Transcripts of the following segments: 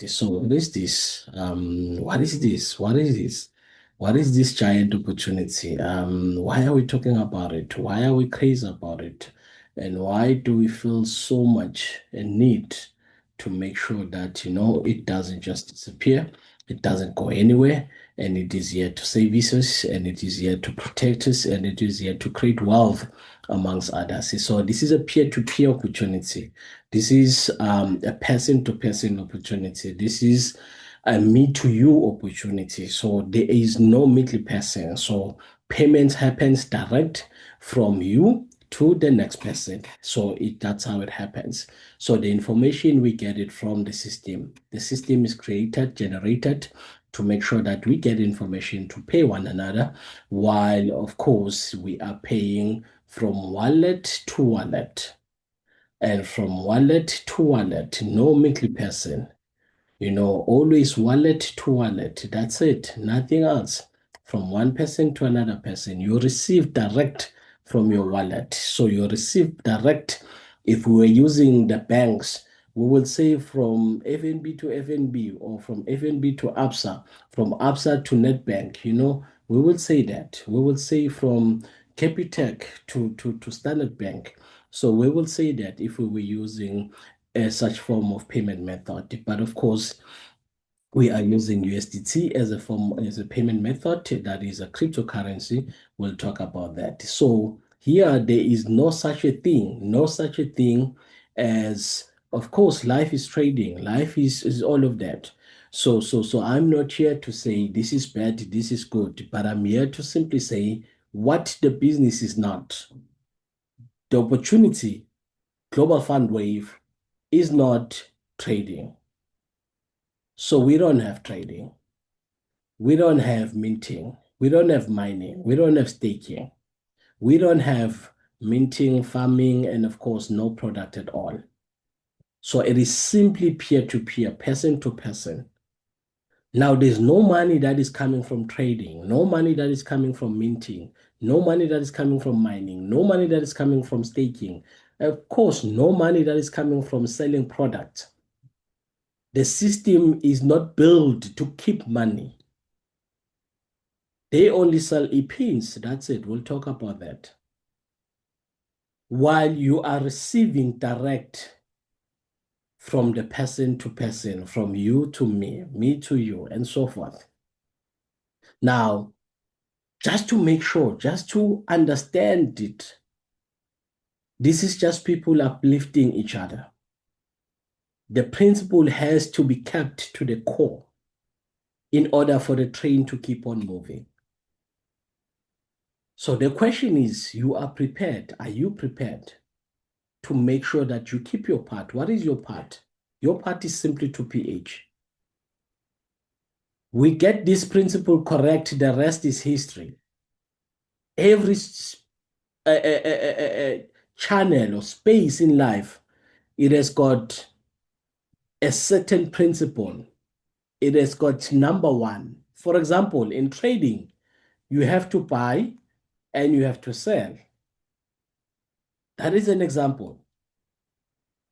So what is this? What is this? What is this? What is this giant opportunity? Why are we talking about it? Why are we crazy about it? And why do we feel so much a need to make sure that, it doesn't just disappear, it doesn't go anywhere, and it is here to save us, and it is here to protect us, and it is here to create wealth amongst others. So this is a peer-to-peer opportunity. This is a person to person opportunity. This is a me to you opportunity. So there is no middle person. So payments happens direct from you to the next person. So that's how it happens. So the information we get it from the system. The system is created, generated to make sure that we get information to pay one another, while of course we are paying from wallet to wallet. And from wallet to wallet, no middle person. Always wallet to wallet. That's it. Nothing else. From one person to another person. You receive direct from your wallet. So you receive direct. If we were using the banks, we will say from FNB to FNB or from FNB to ABSA, from ABSA to NetBank. We will say that. We will say from Capitec to Standard Bank. So we will say that if we were using such form of payment method. But of course, we are using USDT as a payment method that is a cryptocurrency. We'll talk about that. So here there is no such a thing as, of course, life is trading. Life is all of that. So I'm not here to say this is bad, this is good, but I'm here to simply say what the business is not. The opportunity, global fund wave, is not trading. So we don't have trading. We don't have minting. We don't have mining. We don't have staking. We don't have minting, farming, and of course, no product at all. So it is simply peer-to-peer, person to person. Now, there's no money that is coming from trading, no money that is coming from minting, no money that is coming from mining, no money that is coming from staking. Of course, no money that is coming from selling products. The system is not built to keep money. They only sell e-pins. That's it. We'll talk about that. While you are receiving direct from the person to person, from you to me to you, and so forth. Now, just to make sure, just to understand it, this is just people uplifting each other. The principle has to be kept to the core in order for the train to keep on moving. So the question is, you are prepared. Are you prepared to make sure that you keep your part? What is your part? Your part is simply to PH. We get this principle correct, the rest is history. Every channel or space in life, it has got a certain principle. It has got number one. For example, in trading, you have to buy and you have to sell. That is an example.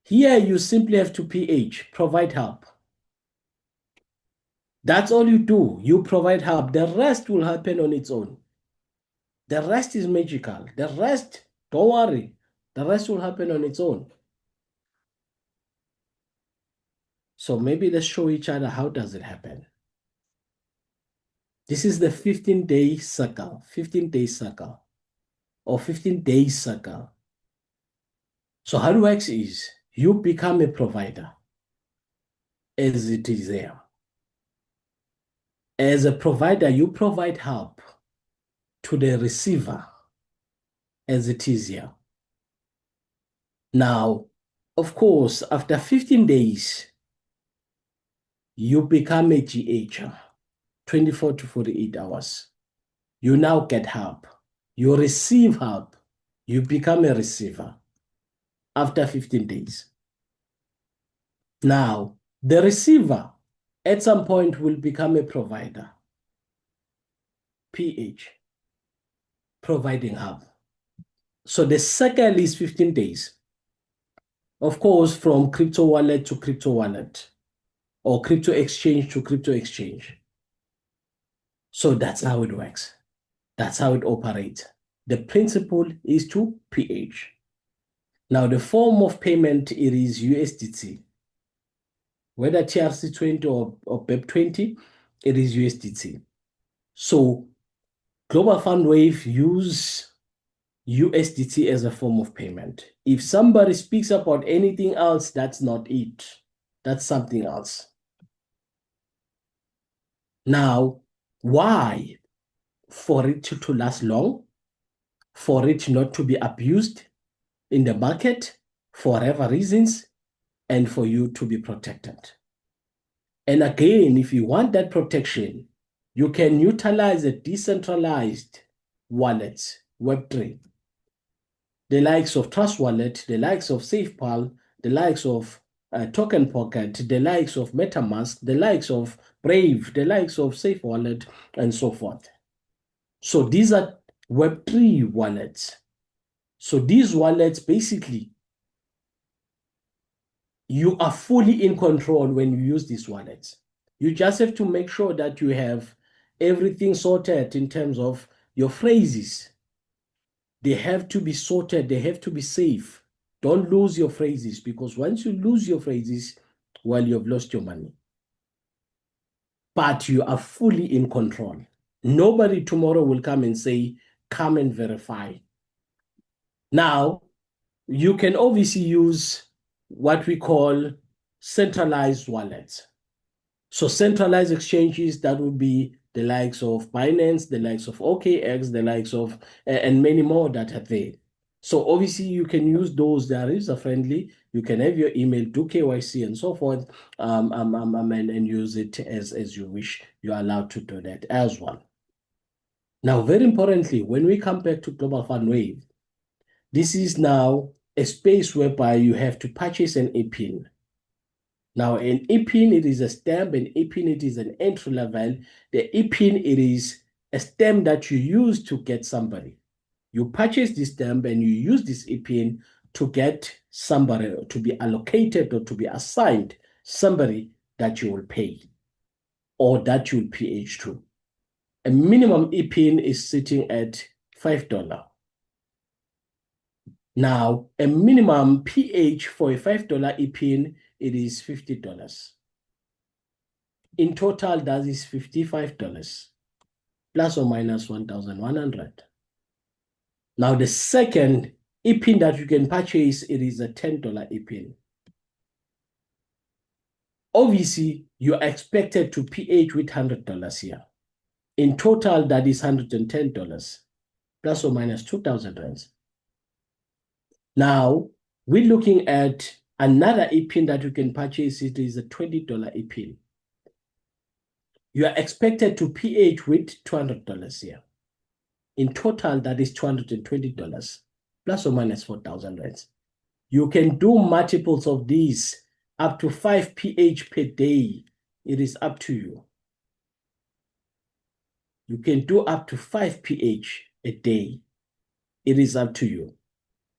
Here, you simply have to PH, provide help. That's all you do. You provide help. The rest will happen on its own. The rest is magical. The rest, don't worry. The rest will happen on its own. So maybe let's show each other how does it happen. This is the 15-day cycle, 15-day cycle, or 15-day cycle. So how it works is you become a provider as it is there. As a provider, you provide help to the receiver as it is here. Now, of course, after 15 days, you become a GH, 24 to 48 hours. You now get help. You receive help. You become a receiver after 15 days. Now, the receiver at some point will become a provider, PH, providing help. So the cycle is 15 days. Of course, from crypto wallet to crypto wallet. or crypto exchange to crypto exchange. So that's how it works. That's how it operates. The principle is to PH. Now, the form of payment, it is USDT. Whether TRC20 or BEP20, it is USDT. So Global Fund Wave use USDT as a form of payment. If somebody speaks about anything else, that's not it. That's something else. Now, why? For it to last long, for it not to be abused in the market, for whatever reasons, and for you to be protected. And again, if you want that protection, you can utilize a decentralized wallet, Web3, the likes of Trust Wallet, the likes of SafePal, the likes of Token Pocket, the likes of MetaMask, the likes of Brave, the likes of Safe Wallet, and so forth. So these are Web3 wallets. So these wallets, basically, you are fully in control when you use these wallets. You just have to make sure that you have everything sorted in terms of your phrases. They have to be sorted. They have to be safe. Don't lose your phrases, because once you lose your phrases, well, you've lost your money. But you are fully in control. Nobody tomorrow will come and say, come and verify. Now, you can obviously use what we call centralized wallets. So centralized exchanges, that would be the likes of Binance, the likes of OKX, the likes of, and many more that are there. So obviously you can use those. They are user-friendly. You can have your email, do KYC and so forth, and use it as you wish. You're allowed to do that as well. Now, very importantly, when we come back to Global Fund Wave, this is now a space whereby you have to purchase an EPIN. Now, an EPIN, it is a stamp, an EPIN, it is an entry level. The EPIN, it is a stamp that you use to get somebody. You purchase this stamp and you use this EPIN to get somebody, to be allocated or to be assigned somebody that you will pay or that you will PH to. A minimum EPIN is sitting at $5. Now, a minimum PH for a $5 EPIN, it is $50. In total, that is $55, plus or minus 1,100. Now, the second EPIN that you can purchase, it is a $10 EPIN. Obviously, you are expected to PH with $100 here. In total, that is $110, plus or minus 2,000 rands. Now, we're looking at another EPIN that you can purchase. It is a $20 EPIN. You are expected to PH with $200 here. In total, that is $220, plus or minus 4,000 rands. You can do multiples of these, up to 5 PH per day. It is up to you. You can do up to 5 PH a day. It is up to you.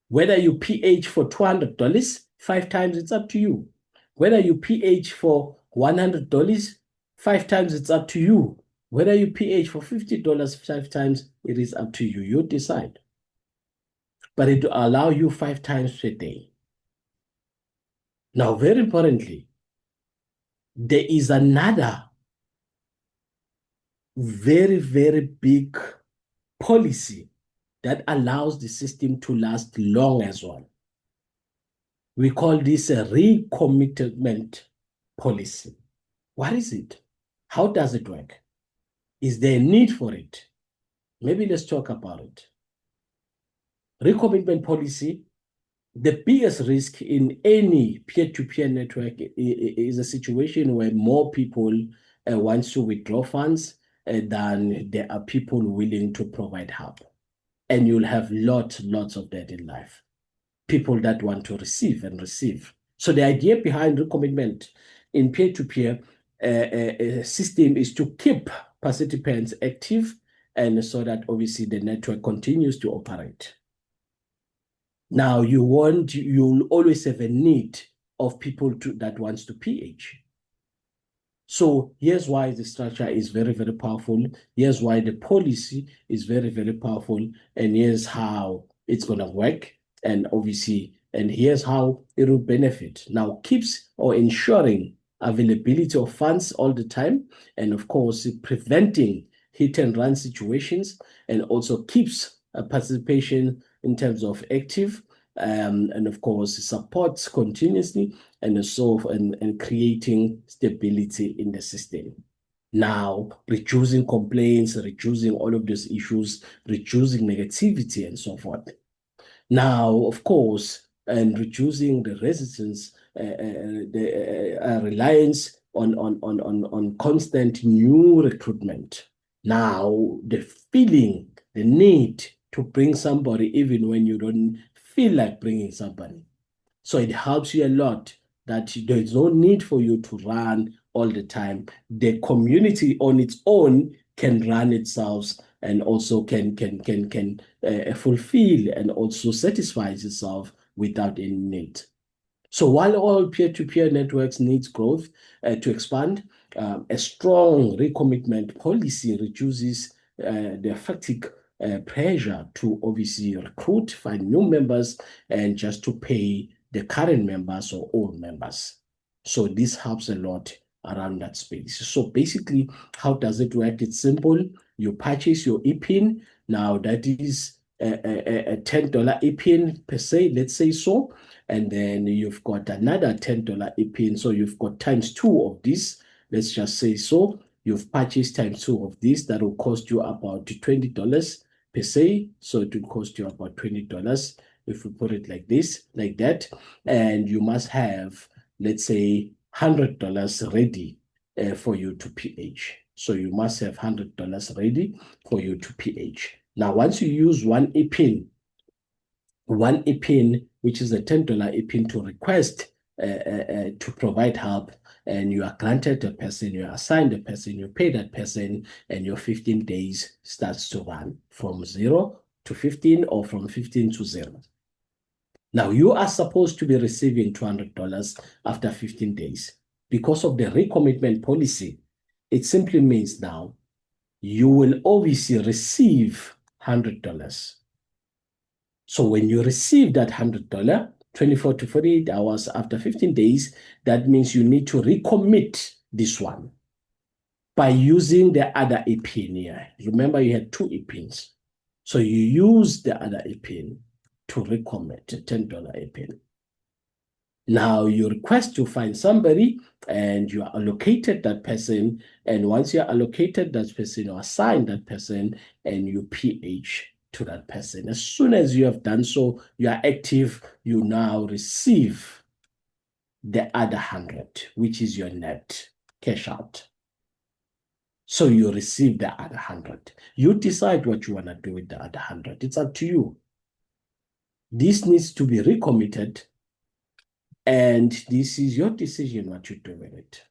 Whether you PH for $200 5 times, it's up to you. Whether you PH for $100 5 times, it's up to you. Whether you PH for $50 5 times, it is up to you. You decide. But it will allow you 5 times per day. Now, very importantly, there is another very, very big policy that allows the system to last long as well. We call this a recommitment policy. What is it? How does it work? Is there a need for it? Maybe let's talk about it. Recommitment policy, the biggest risk in any peer-to-peer network is a situation where more people want to withdraw funds than there are people willing to provide help. And you'll have lots of that in life. People that want to receive and receive. So the idea behind recommitment in peer-to-peer system is to keep participants active, and so that obviously the network continues to operate. Now you'll always have a need of people that wants to PH. So here's why the structure is very, very powerful. Here's why the policy is very, very powerful. And here's how it's going to work. And obviously, and here's how it will benefit. Now, keeps or ensuring availability of funds all the time. And of course, preventing hit and run situations, and also keeps participation in terms of active, and of course, supports continuously and so and creating stability in the system. Now, reducing complaints, reducing all of those issues, reducing negativity, and so forth. Now, of course, and reducing the resistance, the reliance on constant new recruitment. Now, the feeling, the need to bring somebody even when you don't feel like bringing somebody. So it helps you a lot that there is no need for you to run all the time. The community on its own can run itself and also can fulfill and also satisfies itself without any need. So while all peer-to-peer networks needs growth to expand, a strong recommitment policy reduces the fatigue pressure to obviously recruit, find new members, and just to pay the current members or old members. So this helps a lot around that space. So basically, how does it work? It's simple. You purchase your EPIN. Now that is a $10 EPIN per se, let's say so. And then you've got another $10 EPIN. So you've got times two of this. Let's just say so. You've purchased times two of this. That will cost you about $20 per se. So it will cost you about $20 if we put it like this, like that. And you must have, let's say, $100 ready for you to PH. So you must have $100 ready for you to PH. Now, once you use one EPIN, which is a $10 EPIN to request to provide help, and you are granted a person, you are assigned a person, you pay that person, and your 15 days starts to run from 0 to 15 or from 15 to 0. Now, you are supposed to be receiving $200 after 15 days. Because of the recommitment policy, it simply means now you will obviously receive $100. So when you receive that $100, 24 to 48 hours after 15 days, that means you need to recommit this one by using the other EPIN here. Remember, you had two EPINs. So you use the other EPIN to recommit a $10 EPIN. Now you request to find somebody and you are allocated that person. And once you're allocated that person or assigned that person, and you PH to that person. As soon as you have done so, you are active, you now receive the other 100, which is your net cash out. So you receive the other 100. You decide what you want to do with the other 100. It's up to you. This needs to be recommitted, and this is your decision what you do with it.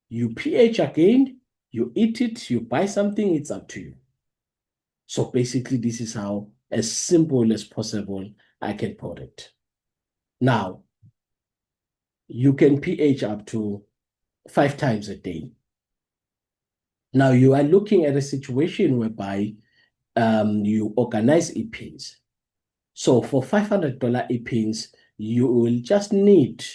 You PH again, you eat it, you buy something, it's up to you. So basically, this is how, as simple as possible, I can put it. Now, you can PH up to 5 times a day. Now, you are looking at a situation whereby you organize EPINs. So for $500 EPINs, you will just need,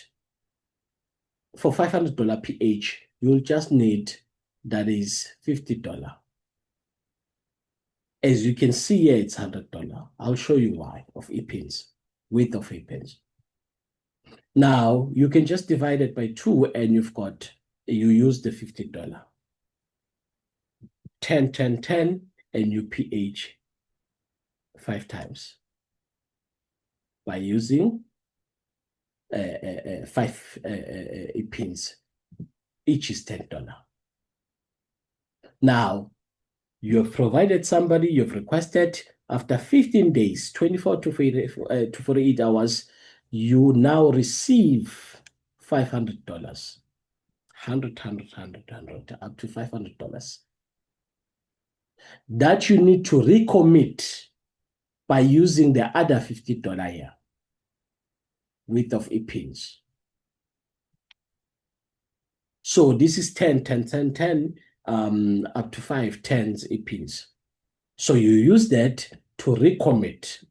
for $500 PH, you'll just need, that is $50. As you can see here, it's $100. I'll show you why of EPINs, width of EPINs. Now, you can just divide it by 2 and you use the $50. 10, 10, 10, and you PH 5 times by using 5 EPINs. Each is $10. Now, you have provided somebody, you've requested, after 15 days, 24 to 48 hours, you now receive $500. 100, 100, 100, 100, up to $500. That you need to recommit by using the other $50 here, width of EPINs. So this is 10, 10, 10, 10, up to 5 tens pins. So you use that to recommit.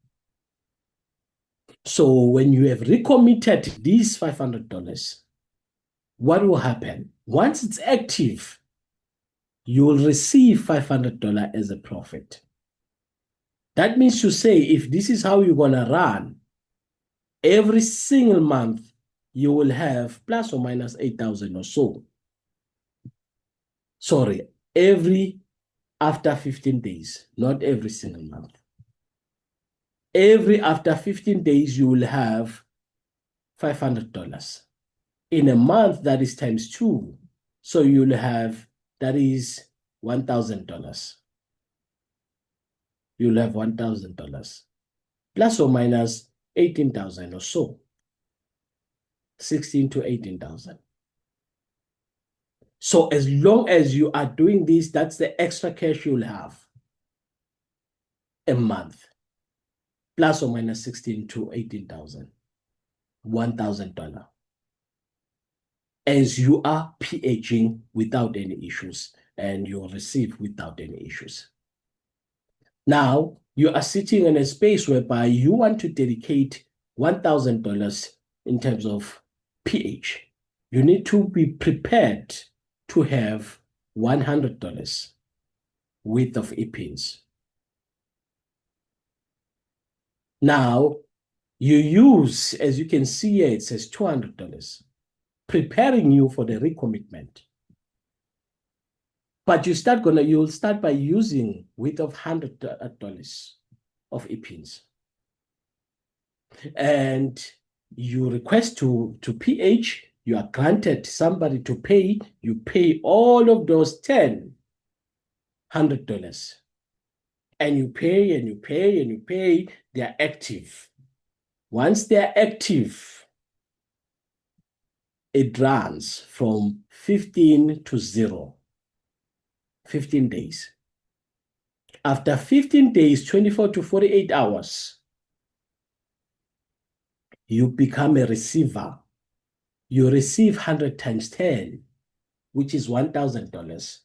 So when you have recommitted these $500, what will happen? Once it's active, you will receive $500 as a profit. That means to say, if this is how you're going to run, every single month, you will have plus or minus 8,000 or so. Sorry, every after 15 days, not every single month. Every after 15 days, you will have $500. In a month, that is times 2. So you'll have, that is $1,000. You'll have $1,000 plus or minus 18,000 or so, 16 to 18,000. So as long as you are doing this, that's the extra cash you'll have a month, plus or minus 16 to 18,000, $1,000. As you are PHing without any issues and you'll receive without any issues. Now, you are sitting in a space whereby you want to dedicate $1,000 in terms of PH. You need to be prepared to have $100 worth of e-pins. Now, you use, as you can see here, it says $200, preparing you for the recommitment. But you'll start by using width of $100 of e-pins. And you request to PH, you are granted somebody to pay, you pay all of those 10 $100. And you pay and you pay and you pay, they are active. Once they are active, it runs from 15 to 0. 15 days. After 15 days, 24 to 48 hours, you become a receiver. You receive 100 times 10, which is $1,000,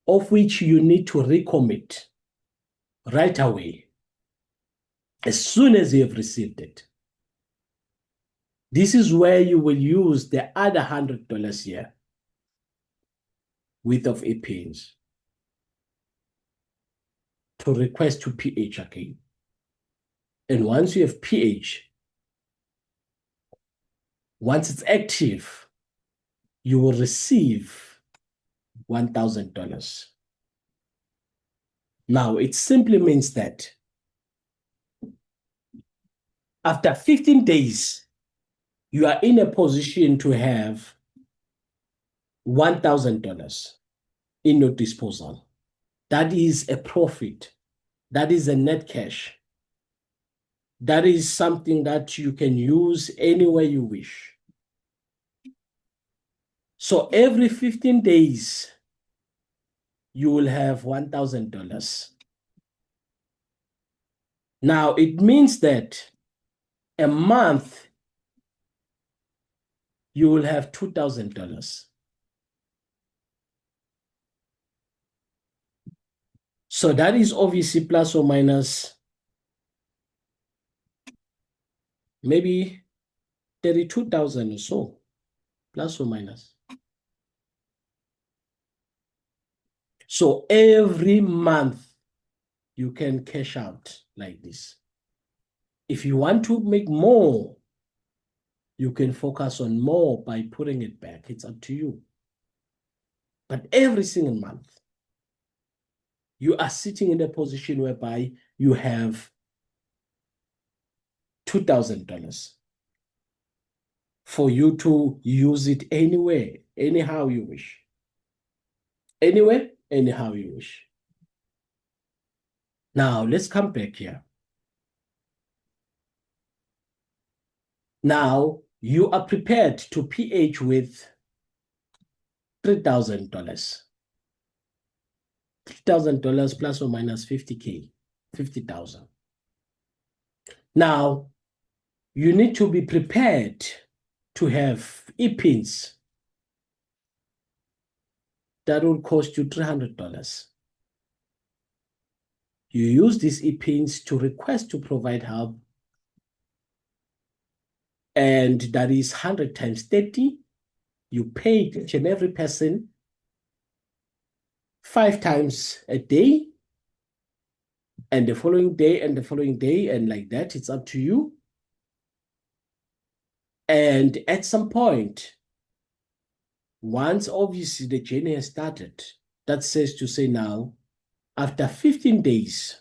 of which you need to recommit right away, as soon as you have received it. This is where you will use the other $100 here, width of e-pins, to request to PH again. And once you have PH, once it's active, you will receive $1,000. Now, it simply means that after 15 days, you are in a position to have $1,000 in your disposal. That is a profit. That is a net cash. That is something that you can use anywhere you wish. So every 15 days, you will have $1,000. Now, it means that a month, you will have $2,000. So that is obviously plus or minus maybe 32,000 or so, plus or minus. So every month, you can cash out like this. If you want to make more, you can focus on more by putting it back. It's up to you. But every single month, you are sitting in a position whereby you have $2,000 for you to use it anywhere, anyhow you wish. Anywhere, anyhow you wish. Now, let's come back here. Now, you are prepared to PH with $3,000. $3,000 plus or minus 50K, 50,000. Now, you need to be prepared to have e-pins that will cost you $300. You use these e-pins to request to provide help, and that is 100 times 30. You pay each and every person 5 times a day, and the following day, and the following day, and like that. It's up to you. And at some point, once obviously the journey has started, that says to say now, after 15 days,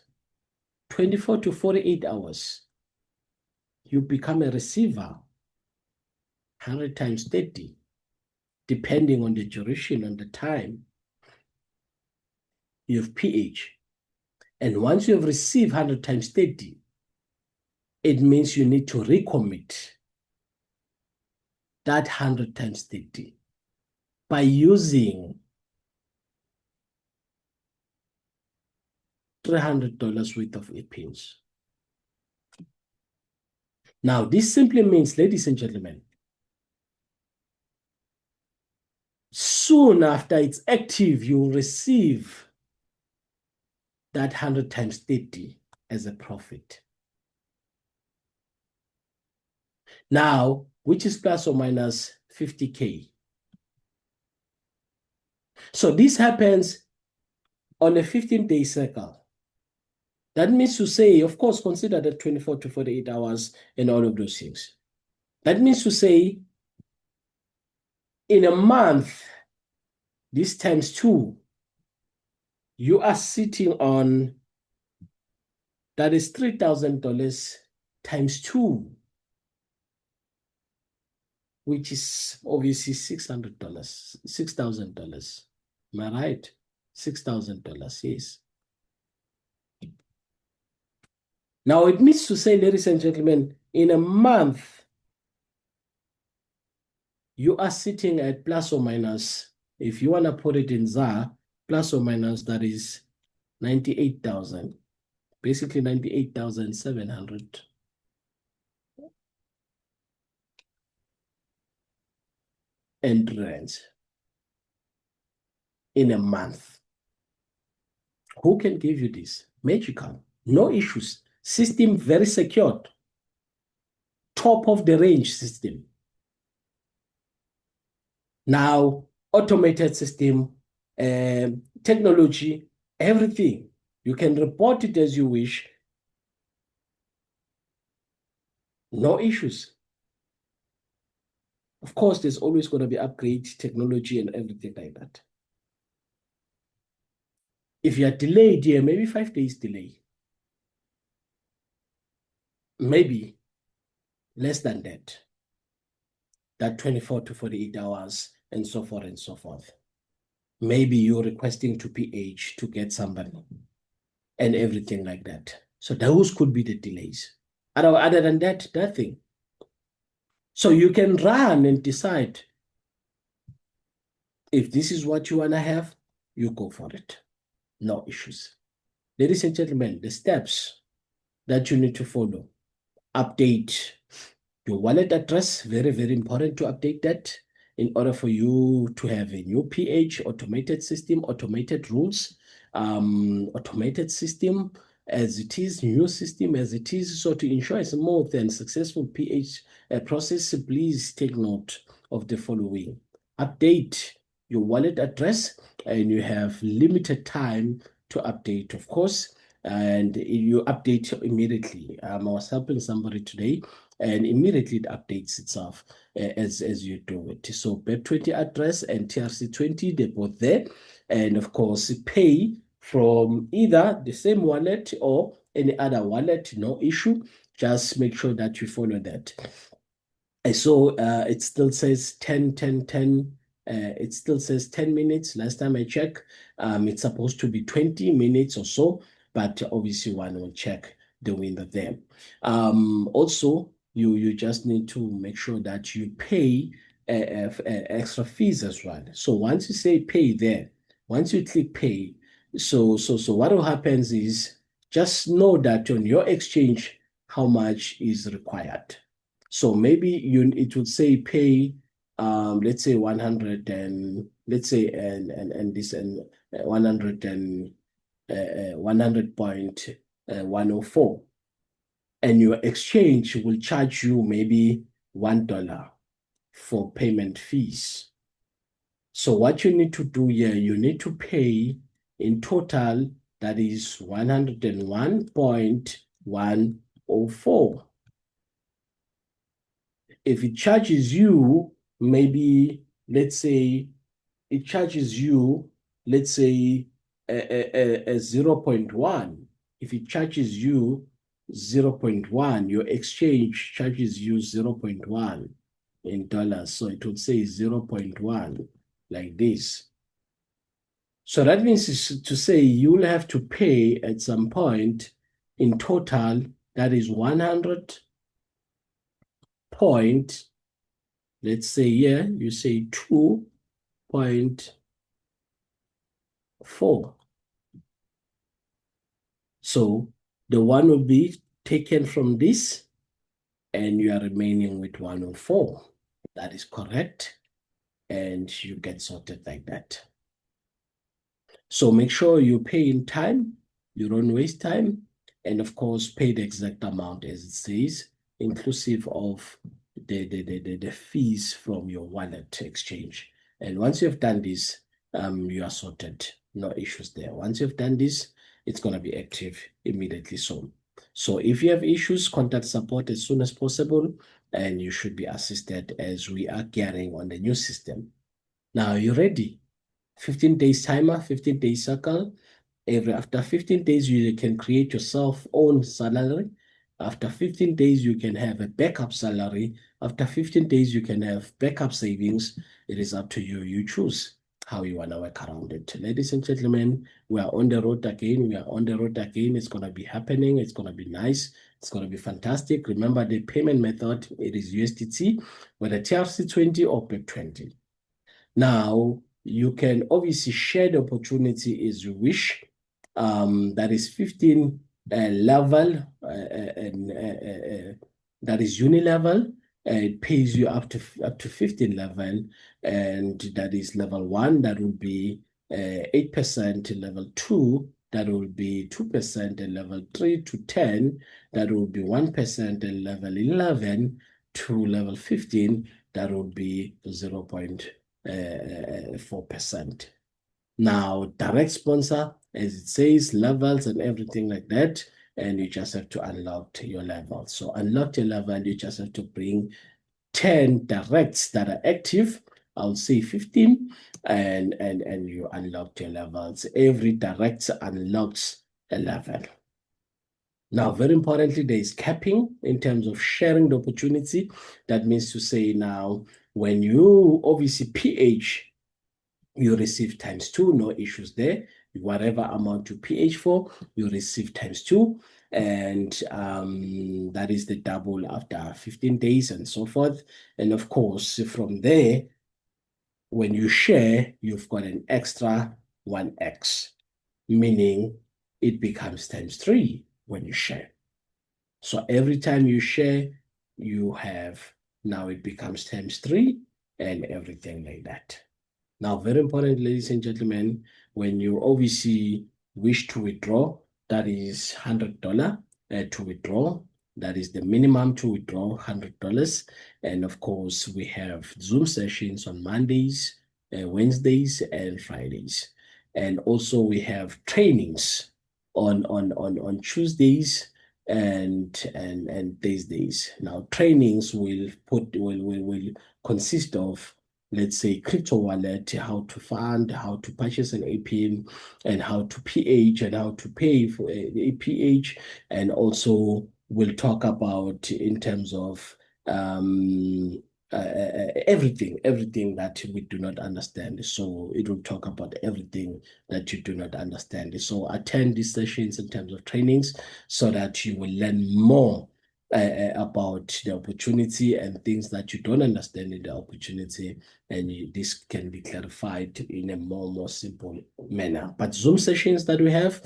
24 to 48 hours, you become a receiver, 100 times 30, depending on the duration and the time. You have pH. And once you have received 100 times 30, it means you need to recommit that 100 times 30 by using $300 worth of e-pins. Now, this simply means, ladies and gentlemen, soon after it's active, you will receive that 100 times 30 as a profit. Now, which is plus or minus 50K. So this happens on a 15-day cycle. That means to say, of course, consider that 24 to 48 hours and all of those things. That means to say, in a month, this times 2, you are sitting on, that is $3,000 times 2, which is obviously $600, $6,000. Am I right? $6,000, yes. Now, it means to say, ladies and gentlemen, in a month, you are sitting at plus or minus, if you want to put it in ZAR, plus or minus, that is 98,000, basically 98,700. And rands in a month. Who can give you this? Magical, no issues. System very secured. Top of the range system. Now, automated system, technology, everything. You can report it as you wish. No issues. Of course, there's always going to be upgrade technology and everything like that. If you are delayed here, maybe 5 days delay. Maybe less than that. That 24 to 48 hours and so forth and so forth. Maybe you're requesting to pH to get somebody and everything like that. So those could be the delays. Other than that, nothing. So you can run and decide if this is what you want to have, you go for it. No issues. Ladies and gentlemen, the steps that you need to follow. Update your wallet address, very, very important to update that in order for you to have a new pH, automated system, automated rules, automated system as it is, new system as it is. So to ensure a smooth and successful pH process, please take note of the following. Update your wallet address, and you have limited time to update, of course, and you update immediately. I was helping somebody today, and immediately it updates itself as you do it. So BEP20 address and TRC20, they're both there. And of course, pay from either the same wallet or any other wallet, no issue. Just make sure that you follow that. And so it still says 10, 10, 10. It still says 10 minutes. Last time I checked, it's supposed to be 20 minutes or so, but obviously one will check the window there. Also, you just need to make sure that you pay extra fees as well. So once you say pay there, once you click pay, so what will happen is just know that on your exchange, how much is required. So maybe it would say pay, let's say 100 let's say, and this and 100 and 100.104, and your exchange will charge you maybe $1 for payment fees. So what you need to do here, you need to pay in total, that is 101.104. If it charges you, maybe, let's say, it charges you, let's say, a 0.1. If it charges you 0.1, your exchange charges you 0.1 in dollars. So it would say 0.1 like this. So that means to say you'll have to pay at some point in total, that is 100 point, let's say here, you say 2.4. So the one will be taken from this, and you are remaining with 104. That is correct. And you get sorted like that. So make sure you pay in time, you don't waste time, and of course, pay the exact amount as it says, inclusive of the fees from your wallet exchange. And once you've done this, you are sorted. No issues there. Once you've done this, it's going to be active immediately soon. So if you have issues, contact support as soon as possible, and you should be assisted as we are gearing on the new system. Now, are you ready? 15 days timer, 15 days circle. After 15 days, you can create yourself own salary. After 15 days, you can have a backup salary. After 15 days, you can have backup savings. It is up to you. You choose how you want to work around it. Ladies and gentlemen, we are on the road again. We are on the road again. It's going to be happening. It's going to be nice. It's going to be fantastic. Remember the payment method. It is USDT, whether TRC20 or BEP20. Now, you can obviously share the opportunity as you wish. That is 15 level, and that is uni-level. It pays you up to 15 level, and that is level 1. That will be 8%. Level 2, that will be 2%, and level 3 to 10, that will be 1%, and level 11 to level 15, that will be 0.4%. Now, direct sponsor, as it says, levels and everything like that, and you just have to unlock your level. So unlock your level, you just have to bring 10 directs that are active. I'll say 15, and you unlock your levels. Every direct unlocks a level. Now, very importantly, there is capping in terms of sharing the opportunity. That means to say now, when you obviously PH, you receive ×2, no issues there. Whatever amount you PH for, you receive ×2. And that is the double after 15 days and so forth. And of course, from there, when you share, you've got an extra 1x, meaning it becomes ×3 when you share. So every time you share, you have, now it becomes ×3 and everything like that. Now, very important, ladies and gentlemen, when you obviously wish to withdraw, that is $100 to withdraw. That is the minimum to withdraw, $100. And of course, we have Zoom sessions on Mondays, Wednesdays, and Fridays. And also we have trainings on Tuesdays and Thursdays. Now, trainings will consist of, let's say, crypto wallet, how to fund, how to purchase an APM, and how to PH, and how to pay for a PH. And also we'll talk about in terms of everything that we do not understand. So it will talk about everything that you do not understand. So attend these sessions in terms of trainings so that you will learn more about the opportunity and things that you don't understand in the opportunity, and this can be clarified in a more simple manner. But Zoom sessions that we have,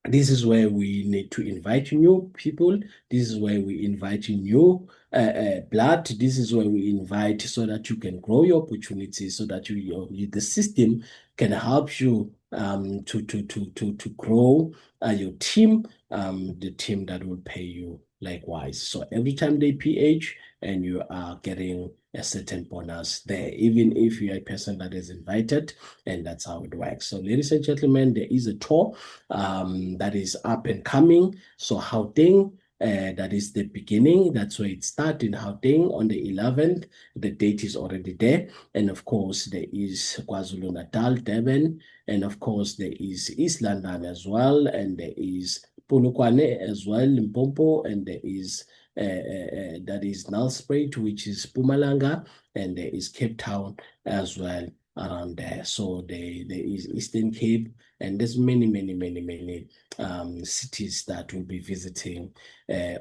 This is where we need to invite new people. This is where we invite new blood. This is where we invite so that you can grow your opportunities, so that the system can help you to grow your team, the team that will pay you likewise. So every time they PH and you are getting a certain bonus there, even if you're a person that is invited, and that's how it works. So, ladies and gentlemen, there is a tour that is up and coming. So Gauteng, that is the beginning. That's where it starts in Gauteng on the 11th. The date is already there. And of course, there is KwaZulu-Natal, Durban. And of course, there is East London as well. And there is Polokwane as well, Limpopo. And there is that is Nelspruit, which is Pumalanga. And there is Cape Town as well around there. So there is Eastern Cape, and there's many cities that we'll be visiting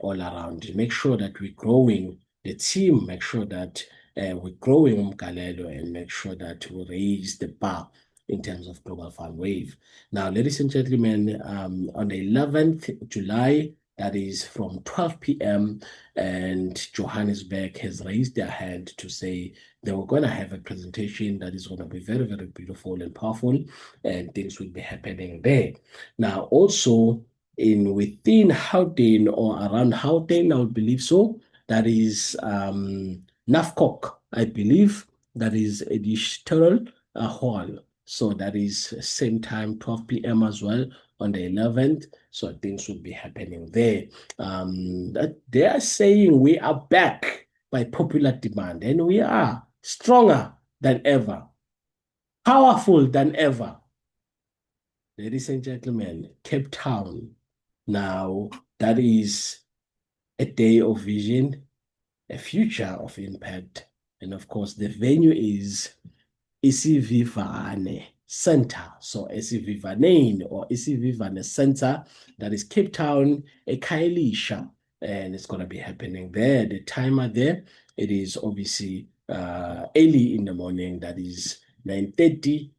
all around. Make sure that we're growing the team, make sure that we're growing Umgalelo, and make sure that we raise the bar in terms of Global Fund Wave. Now, ladies and gentlemen, on the 11th July, that is from 12 p.m., and Johannesburg has raised their hand to say they were going to have a presentation that is going to be very beautiful and powerful, and things will be happening there. Now, also in within Gauteng or around Gauteng, I would believe so. That is NAFCOC, I believe. That is a digital hall. So that is same time, 12 p.m. as well on the 11th. So things will be happening there. That they are saying we are back by popular demand, and we are stronger than ever, powerful than ever. Ladies and gentlemen, Cape Town. Now, that is a day of vision, a future of impact. And of course, the venue is Isivivane Center. So Isivivane or Isivivane Center, that is Cape Town, Ekhayelitsha, and it's going to be happening there. The timer there, it is obviously early in the morning. That is 9:30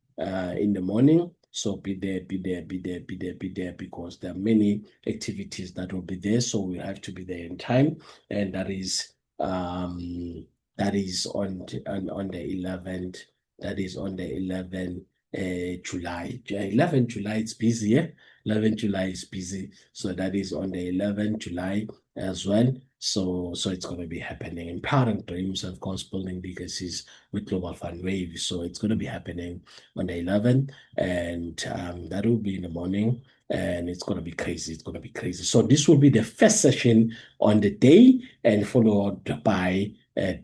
in the morning. So be there, be there, be there, be there, be there, because there are many activities that will be there. So we have to be there in time, and that is on the 11th. That is on the 11th July. 11th July, it's busy, yeah? 11th July is busy. So that is on the 11th July as well. So it's going to be happening. Empowering dreams, of course, building legacies with Global Fund Wave. So it's going to be happening on the 11th, and that will be in the morning, and it's going to be crazy. It's going to be crazy. So this will be the first session on the day, and followed by 12